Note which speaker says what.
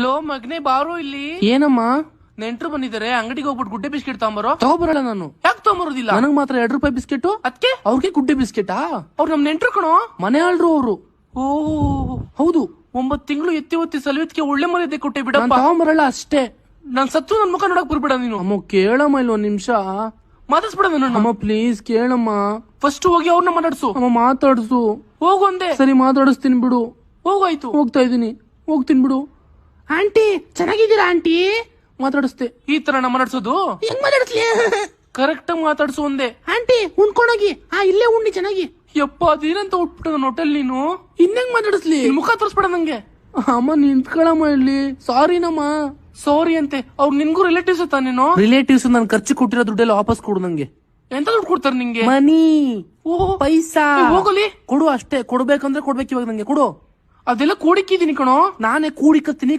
Speaker 1: Low ಮಗ್ನೆ ಬಾರೋ ಇಲ್ಲಿ.
Speaker 2: ಏನಮ್ಮ?
Speaker 1: ನೆಂಟ್ರು ಬಂದಿದ್ದಾರೆ, ಅಂಗಡಿಗೆ ಹೋಗ್ಬಿಟ್ಟು ಗುಡ್ಡೆ ಬಿಸ್ಕೆಟ್ ತಗೊಂಬರೋ.
Speaker 2: ತಗೋಬರಲ್ಲ ನಾನು.
Speaker 1: ಯಾಕೆ ತಗೊಂಬರೋದಿಲ್ಲ?
Speaker 2: ನನಗ್ ಮಾತ್ರ 2 ರೂಪಾಯಿ ಬಿಸ್ಕೆಟ್,
Speaker 1: ಅದಕ್ಕೆ
Speaker 2: ಅವ್ರಿಗೆ ಗುಡ್ಡೆ ಬಿಸ್ಕೆಟಾ?
Speaker 1: ಅವ್ರು ನಮ್ ನೆಂಟ್ರು ಕಣೋ,
Speaker 2: ಮನೆ ಆಳ್ರು ಅವರು.
Speaker 1: ಓ
Speaker 2: ಹೌದು.
Speaker 1: 9 ತಿಂಗಳು ಎತ್ತಿ ಒತ್ತಿ ಸಲುವಿದ್ಕೆ ಒಳ್ಳೆ ಮರ್ಯಾದೆ ಕೊಟ್ಟೆ ಬಿಡಪ್ಪ.
Speaker 2: ತಗೊಂಬರಲ್ಲ ಅಷ್ಟೇ.
Speaker 1: ನಾನ್ ಸತ್ತು ನನ್ ಮುಖ ನೋಡಕ್ ಬರ್ಬೇಡ ನೀನು.
Speaker 2: ಅಮ್ಮ ಕೇಳಮ್ಮ ಇಲ್ಲ ಒಂದ್ ನಿಮಿಷ
Speaker 1: ಮಾತಾಡ್ಸ್ಬಿಡ ನನ್ನ.
Speaker 2: ಅಮ್ಮ ಪ್ಲೀಸ್ ಕೇಳಮ್ಮ.
Speaker 1: ಫಸ್ಟ್ ಹೋಗಿ ಅವ್ರನ್ನ ಮಾತಾಡ್ಸು.
Speaker 2: ಅಮ್ಮ ಮಾತಾಡ್ಸು.
Speaker 1: ಹೋಗು ಅಂದೆ.
Speaker 2: ಸರಿ ಮಾತಾಡಿಸ್ತೀನಿ ಬಿಡು.
Speaker 1: ಹೋಗಾಯ್ತು.
Speaker 2: ಹೋಗ್ತಾ ಇದೀನಿ, ಹೋಗ್ತೀನಿ ಬಿಡು. ಆಂಟಿ ಚೆನ್ನಾಗಿದ್ದೀರಾ ಆಂಟಿ? ಮಾತಾಡಿಸ್ತೆ.
Speaker 1: ಈ ತರ ನಾ ಮಾತಾಡ್ಸೋದು?
Speaker 2: ಹೆಂಗ್ ಮಾತಾಡಿಸ್ಲಿ?
Speaker 1: ಕರೆಕ್ಟ್ ಆಗಿ ಮಾತಾಡ್ಸು ಒಂದೇ.
Speaker 2: ಆಂಟಿ ಉಣ್ಕೊಂಡೋಗಿ. ಇಲ್ಲೇ ಉಂಡಿ ಚೆನ್ನಾಗಿ.
Speaker 1: ಯಪ್ಪ ಅದೇನಂತ ಉಟ್ಬಿಟ್ಟ ನನ್ನ ಹೋಟೆಲ್ ನೀನು.
Speaker 2: ಇನ್ನೆಂಗ್ ಮಾತಾಡಿಸ್ಲಿ?
Speaker 1: ಮುಖ ತೋರಿಸ್ಬೇಡ ನಂಗೆ.
Speaker 2: ಅಮ್ಮ ನಿಂತ್ಕೊಳಮ್ಮ ಇಲ್ಲಿ. ಸಾರಿನಮ್ಮ.
Speaker 1: ಸಾರಿ ಅಂತೆ. ಅವ್ರು ನಿನ್ಗೂ ರಿಲೇಟಿವ್ಸ್ ತಾನೇನೋ?
Speaker 2: ರಿಲೇಟಿವ್ಸ್ ನನ್ ಖರ್ಚು ಕೊಟ್ಟಿರೋ ದುಡ್ಡೆಲ್ಲ ವಾಪಸ್ ಕೊಡು ನಂಗೆ.
Speaker 1: ಎಂತ ದುಡ್ಡು ಕೊಡ್ತಾರೆ ನಿಂಗೆ?
Speaker 2: ಮನಿ,
Speaker 1: ಓಹೋ
Speaker 2: ಪೈಸಾ.
Speaker 1: ಹೋಗಲಿ
Speaker 2: ಕೊಡು ಅಷ್ಟೇ. ಕೊಡ್ಬೇಕಂದ್ರೆ ಕೊಡ್ಬೇಕು ಇವಾಗ ನಂಗೆ ಕೊಡು.
Speaker 1: ಅದೆಲ್ಲ ಕೂಡಿಕ್ಕಿದೀನಿ ಕಣೋ.
Speaker 2: ನಾನೇ ಕೂಡಿಕತ್ತೀನಿ.